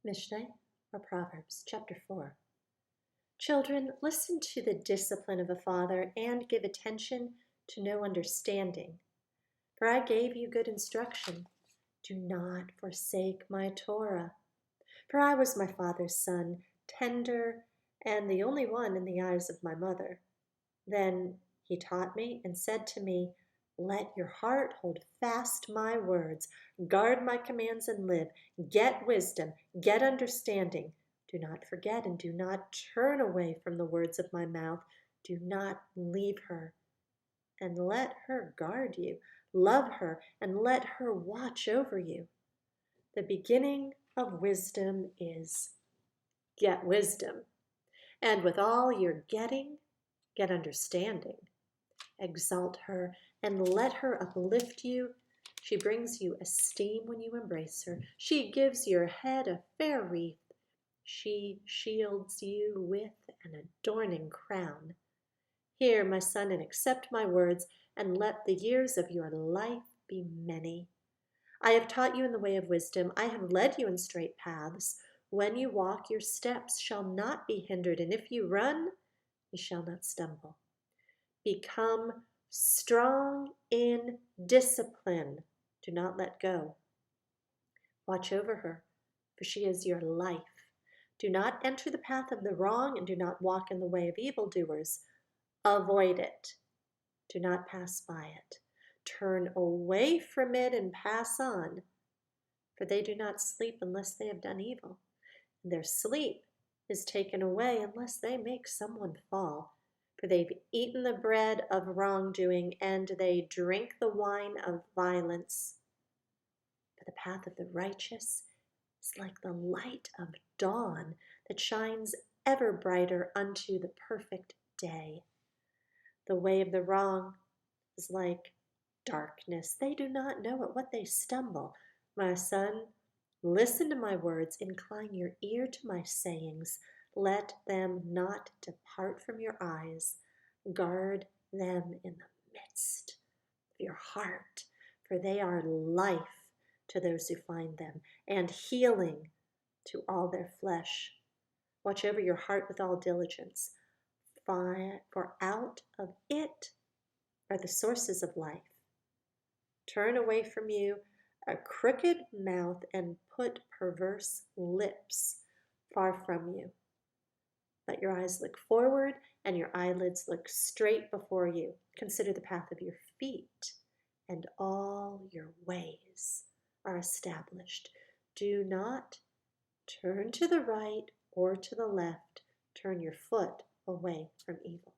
Mishnah or Proverbs, chapter 4. Children, listen to the discipline of a father and give attention to no understanding. For I gave you good instruction. Do not forsake my Torah. For I was my father's son, tender and the only one in the eyes of my mother. Then he taught me and said to me, let your heart hold fast my words, guard my commands and live. Get wisdom, get understanding. Do not forget and do not turn away from the words of my mouth. Do not leave her, and let her guard you. Love her, and let her watch over you. The beginning of wisdom is get wisdom, and with all you're getting, get understanding. Exalt her and let her uplift you. She brings you esteem when you embrace her. She gives your head a fair wreath. She shields you with an adorning crown. Hear, my son, and accept my words, and let the years of your life be many. I have taught you in the way of wisdom. I have led you in straight paths. When you walk, your steps shall not be hindered, and if you run, you shall not stumble. Become strong in discipline. Do not let go. Watch over her, for she is your life. Do not enter the path of the wrong, and do not walk in the way of evildoers. Avoid it. Do not pass by it. Turn away from it and pass on, for they do not sleep unless they have done evil, and their sleep is taken away unless they make someone fall. For they've eaten the bread of wrongdoing, and they drink the wine of violence. But the path of the righteous is like the light of dawn that shines ever brighter unto the perfect day. The way of the wrong is like darkness. They do not know at what they stumble. My son, listen to my words, incline your ear to my sayings. Let them not depart from your eyes. Guard them in the midst of your heart, for they are life to those who find them, and healing to all their flesh. Watch over your heart with all diligence, for out of it are the sources of life. Turn away from you a crooked mouth, and put perverse lips far from you. Let your eyes look forward, and your eyelids look straight before you. Consider the path of your feet, and all your ways are established. Do not turn to the right or to the left. Turn your foot away from evil.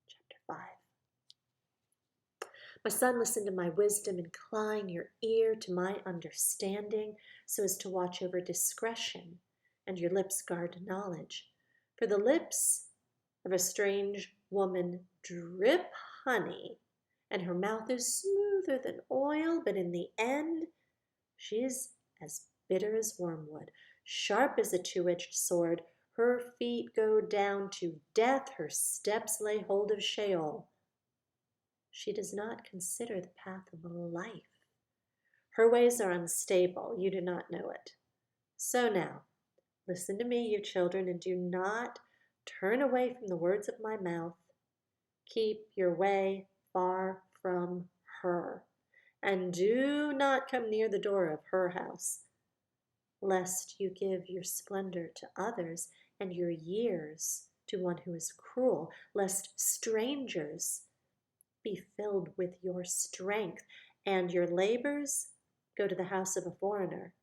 Chapter 5. My son, listen to my wisdom, incline your ear to my understanding, so as to watch over discretion, and your lips guard knowledge. For the lips of a strange woman drip honey, and her mouth is smoother than oil, but in the end she is as bitter as wormwood, sharp as a two-edged sword. Her feet go down to death, her steps lay hold of Sheol. She does not consider the path of life. Her ways are unstable, you do not know it. So now, listen to me, you children, and do not turn away from the words of my mouth. Keep your way far from her, and do not come near the door of her house, lest you give your splendor to others and your years to one who is cruel, lest strangers be filled with your strength, and your labors go to the house of a foreigner.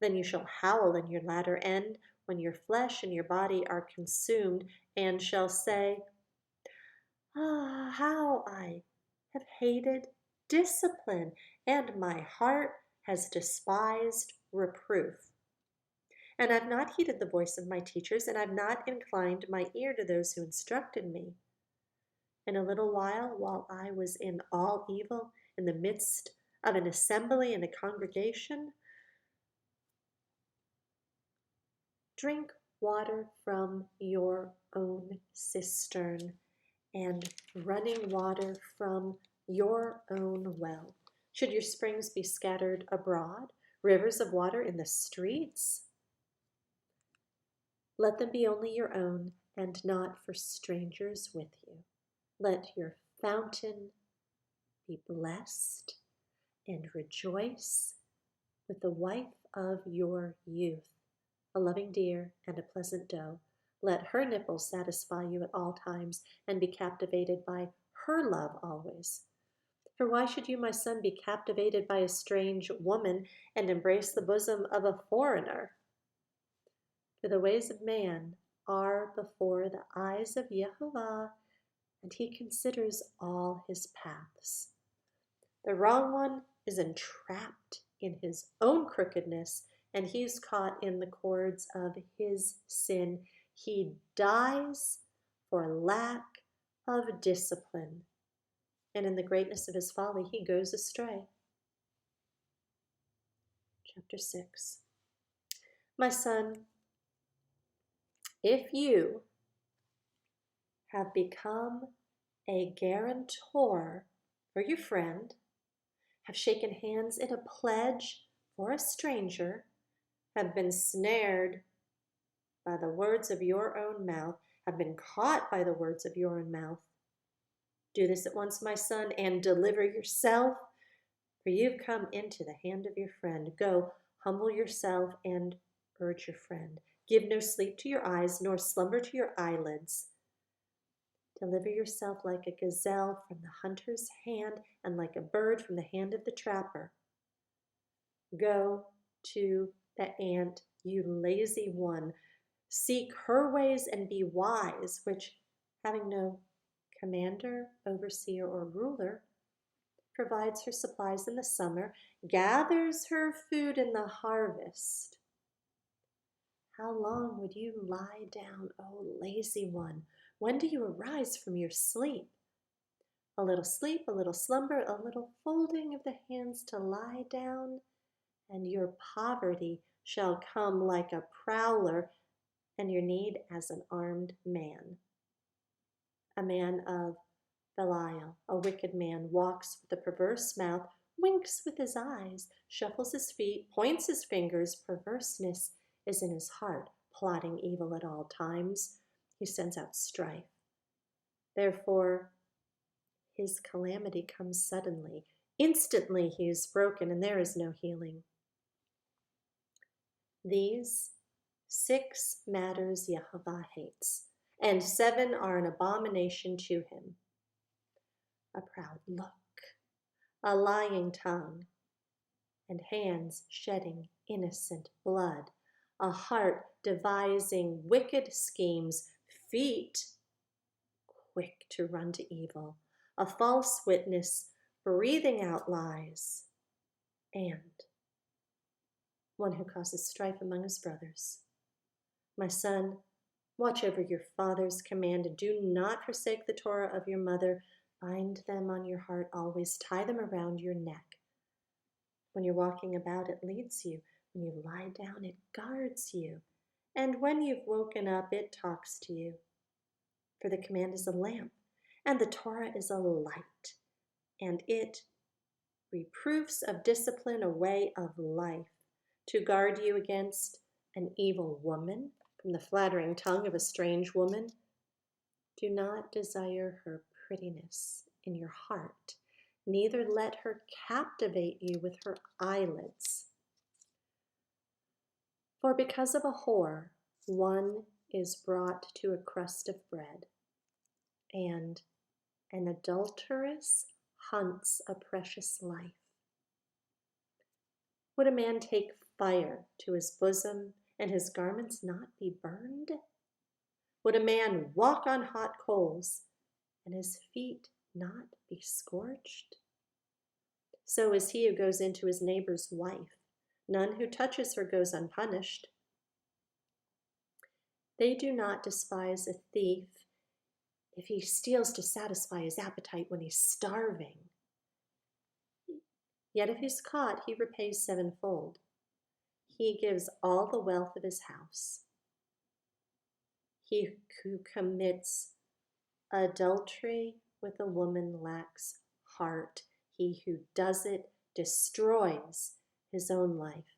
Then you shall howl in your latter end, when your flesh and your body are consumed, and shall say, ah, how I have hated discipline, and my heart has despised reproof. And I've not heeded the voice of my teachers, and I've not inclined my ear to those who instructed me. In a little while I was in all evil, in the midst of an assembly and a congregation, drink water from your own cistern, and running water from your own well. Should your springs be scattered abroad, rivers of water in the streets? Let them be only your own, and not for strangers with you. Let your fountain be blessed, and rejoice with the wife of your youth, a loving deer and a pleasant doe. Let her nipples satisfy you at all times, and be captivated by her love always. For why should you, my son, be captivated by a strange woman, and embrace the bosom of a foreigner? For the ways of man are before the eyes of Jehovah, and he considers all his paths. The wrong one is entrapped in his own crookedness, and he is caught in the cords of his sin. He dies for lack of discipline, and in the greatness of his folly he goes astray. Chapter 6. My son, if you have become a guarantor for your friend, have shaken hands in a pledge for a stranger, have been snared by the words of your own mouth, have been caught by the words of your own mouth, do this at once, my son, and deliver yourself, for you've come into the hand of your friend. Go, humble yourself and urge your friend. Give no sleep to your eyes, nor slumber to your eyelids. Deliver yourself like a gazelle from the hunter's hand, and like a bird from the hand of the trapper. Go to the ant, you lazy one. Seek her ways and be wise, which, having no commander, overseer, or ruler, provides her supplies in the summer, gathers her food in the harvest. How long would you lie down, O lazy one? When do you arise from your sleep? A little sleep, a little slumber, a little folding of the hands to lie down, and your poverty shall come like a prowler, and your need as an armed man. A man of Belial, a wicked man, walks with a perverse mouth, winks with his eyes, shuffles his feet, points his fingers. Perverseness is in his heart, plotting evil at all times. He sends out strife. Therefore, his calamity comes suddenly. Instantly he is broken, and there is no healing. These 6 matters Jehovah hates, and 7 are an abomination to him: a proud look, a lying tongue, and hands shedding innocent blood, a heart devising wicked schemes, feet quick to run to evil, a false witness breathing out lies, and one who causes strife among his brothers. My son, watch over your father's command, and do not forsake the Torah of your mother. Bind them on your heart always, tie them around your neck. When you're walking about, it leads you. When you lie down, it guards you. And when you've woken up, it talks to you. For the command is a lamp, and the Torah is a light, and it reproofs of discipline, a way of life, to guard you against an evil woman, from the flattering tongue of a strange woman. Do not desire her prettiness in your heart, neither let her captivate you with her eyelids. For because of a whore, one is brought to a crust of bread, and an adulteress hunts a precious life. Would a man take fire to his bosom, and his garments not be burned? Would a man walk on hot coals, and his feet not be scorched? So is he who goes into his neighbor's wife. None who touches her goes unpunished. They do not despise a thief if he steals to satisfy his appetite when he's starving. Yet if he's caught, he repays 7-fold. He gives all the wealth of his house. He who commits adultery with a woman lacks heart. He who does it destroys his own life.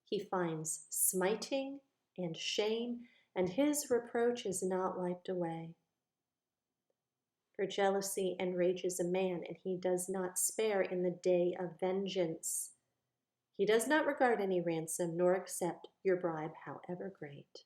He finds smiting and shame and his reproach is not wiped away. For jealousy enrages a man, and he does not spare in the day of vengeance. He does not regard any ransom, nor accept your bribe, however great.